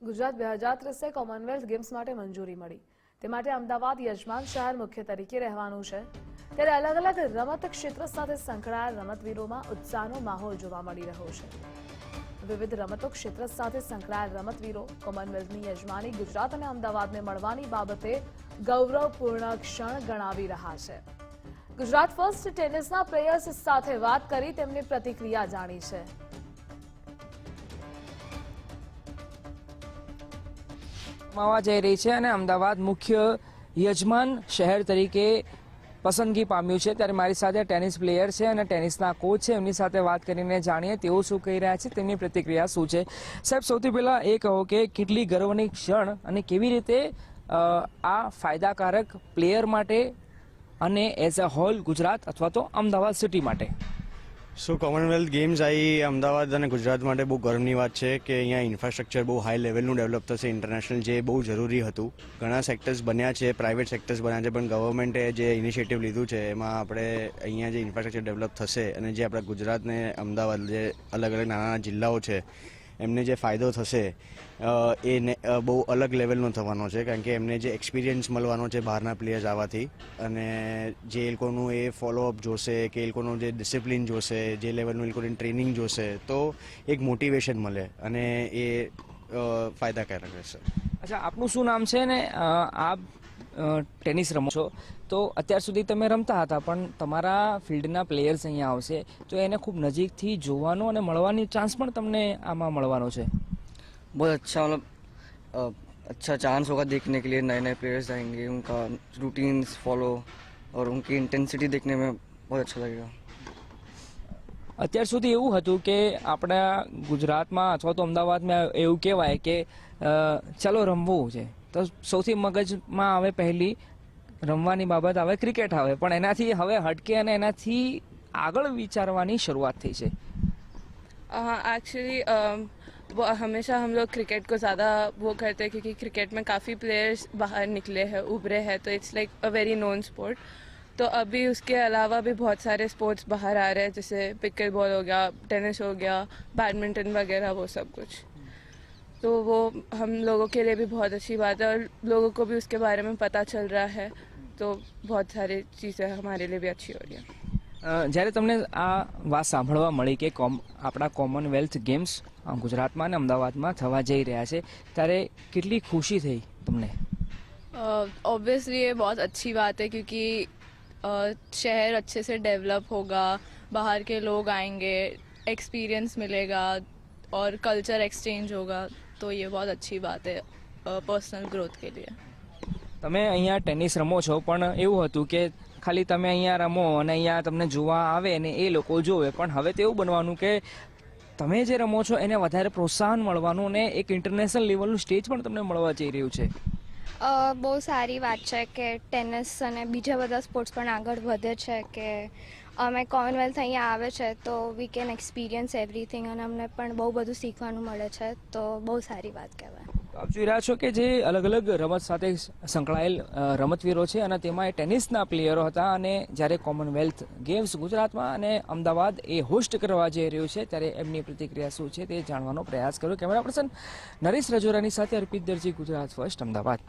Gujarat 2030 Commonwealth games માટે મંજૂરી મળી. તે માટે અમદાવાદ યજમાન શહેર મુખ્ય તરીકે રહેવાનું છે. ત્યારે અલગ અલગ રમત ક્ષેત્ર સાથે સંકળાયેલ રમતવીરોમાં ઉત્સાહનો માહોલ જોવા મળી રહ્યો છે. વિવિધ રમતો ક્ષેત્ર સાથે સંકળાયેલ રમતવીરો કોમનવેલ્થની યજમાની ગુજરાત અને અમદાવાદને મળવાની બાબતે ગૌરવપૂર્ણ ક્ષણ ગણાવી રહ્યા છે. ગુજરાત ફર્સ્ટ ટેનિસના પ્લેયર્સ સાથે વાત કરી તેમની પ્રતિક્રિયા જાણી છે. માવા જઈ રહી છે અને અમદાવાદ મુખ્ય યજમાન શહેર તરીકે પસંદગી પામ્યું છે. ત્યારે મારી સાથે ટેનિસ પ્લેયર છે અને ટેનિસના કોચ છે, એમની સાથે વાત કરીને જાણીએ તેઓ શું કહી રહ્યા છે, તેમની પ્રતિક્રિયા શું છે. સાહેબ, સૌથી પહેલા એ કહો કે કેટલી ગર્વની ક્ષણ અને કેવી રીતે આ ફાયદાકારક પ્લેયર માટે અને એઝ અ હોલ ગુજરાત અથવા તો અમદાવાદ સિટી માટે. કોમનવેલ્થ ગેમ્સ આવી અમદાવાદ અને ગુજરાત માટે બહુ ગર્વની વાત છે કે અહીંયા ઇન્ફ્રાસ્ટ્રક્ચર બહુ હાઈ લેવલનું ડેવલપ થશે ઇન્ટરનેશનલ, જે બહુ જરૂરી હતું. ઘણા સેક્ટર્સ બન્યા છે, પ્રાઇવેટ સેક્ટર્સ બન્યા છે, પણ ગવર્મેન્ટે જે ઇનિશિયેટિવ લીધું છે એમાં આપણે અહીંયા જે ઇન્ફ્રાસ્ટ્રક્ચર ડેવલપ થશે અને જે આપણા ગુજરાતને અમદાવાદ જે અલગ અલગ નાના જિલ્લાઓ છે એમને જે ફાયદો થશે એ બહુ અલગ લેવલનો થવાનો છે, કારણ કે એમને જે એક્સપિરિયન્સ મળવાનો છે બહારના પ્લેયર્સ આવવાથી, અને જે એ લોકોનું એ ફોલોઅપ જોશે કે એ લોકોનું જે ડિસિપ્લિન જોશે, જે લેવલનું એ લોકોની ટ્રેનિંગ જોશે, તો એક મોટિવેશન મળે અને એ ફાયદાકારક રહેશે. અચ્છા, આપનું શું નામ છે ને આપ ટેનિસ રમો છો, તો અત્યાર સુધી તમે રમતા હતા, પણ તમારા ફિલ્ડના પ્લેયર્સ અહીંયા આવશે તો એને ખૂબ નજીકથી જોવાનો અને મળવાની ચાન્સ પણ તમને આમાં મળવાનો છે. बहुत अच्छा, मतलब अच्छा चांस होगा देखने के लिए. नए नए प्लेयर्स आएंगे, उनका रूटीन्स फॉलो और उनकी इंटेंसिटी देखने में बहुत अच्छा लगेगा. અત્યાર સુધી એવું હતું કે આપણા ગુજરાતમાં અથવા તો અમદાવાદમાં એવું કહેવાય કે ચાલો રમવું છે તો સૌથી મગજમાં આવે પહેલી રમવાની બાબત આવે ક્રિકેટ આવે, પણ એનાથી હવે હટકે અને એનાથી આગળ વિચારવાની શરૂઆત થઈ છે. एक्चुअली वो हमेशा हम लोग क्रिकेट को ज़्यादा वो करते हैं क्योंकि क्रिकेट में काफ़ी प्लेयर्स बाहर निकले हैं, उभरे हैं, तो it's like a very known sport. तो अभी उसके अलावा भी बहुत सारे स्पोर्ट्स बाहर आ रहे हैं, जैसे पिकल बॉल हो गया, टेनिस हो गया, बैडमिंटन वगैरह, वो सब कुछ. तो वो हम लोगों के लिए भी बहुत अच्छी बात है और लोगों को भी उसके बारे में पता चल रहा है, तो बहुत सारी चीज़ें हमारे लिए भी अच्छी हो रही है. જ્યારે તમને આ વાત સાંભળવા મળી કે આપણા કોમનવેલ્થ ગેમ્સ ગુજરાતમાં અને અમદાવાદમાં થવા જઈ રહ્યા છે, ત્યારે કેટલી ખુશી થઈ તમને? ऑब्वियसली ये बहुत अच्छी बात है क्योंकि शहर अच्छे से डेवलप होगा, बाहर के लोग आएंगे, एक्सपीरियंस मिलेगा और कल्चर एक्सचेंज होगा, तो ये बहुत अच्छी बात है पर्सनल ग्रोथ के लिए. તમે અહીંયા ટેનિસ રમો છો, પણ એવું હતું કે ખાલી તમે અહીંયા રમો અને અહીંયા તમને જોવા આવે ને એ લોકો જોવે, પણ હવે તો એવું બનવાનું કે તમે જે રમો છો એને વધારે પ્રોત્સાહન મળવાનું અને એક ઇન્ટરનેશનલ લેવલનું સ્ટેજ પણ તમને મળવા જઈ રહ્યું છે. બહુ સારી વાત છે કે ટેનિસ અને બીજા બધા સ્પોર્ટ્સ પણ આગળ વધે છે, કે અમે કોમનવેલ્થ અહીંયા આવે છે તો વી કેન એક્સપિરિયન્સ એવરીથિંગ અને અમને પણ બહુ બધું શીખવાનું મળે છે, તો બહુ સારી વાત કહેવાય. આપ જોઈ રહ્યા છો કે જે અલગ અલગ રમત સાથે સંકળાયેલ રમતવીરો છે અને તેમાં એ ટેનિસના પ્લેયરો હતા, અને જ્યારે કોમનવેલ્થ ગેમ્સ ગુજરાતમાં અને અમદાવાદ એ હોસ્ટ કરવા જઈ રહ્યું છે ત્યારે એમની પ્રતિક્રિયા શું છે તે જાણવાનો પ્રયાસ કર્યો. કેમેરા પર્સન નરેશ રજોરાની સાથે અર્પિત દરજી, ગુજરાત ફર્સ્ટ, અમદાવાદ.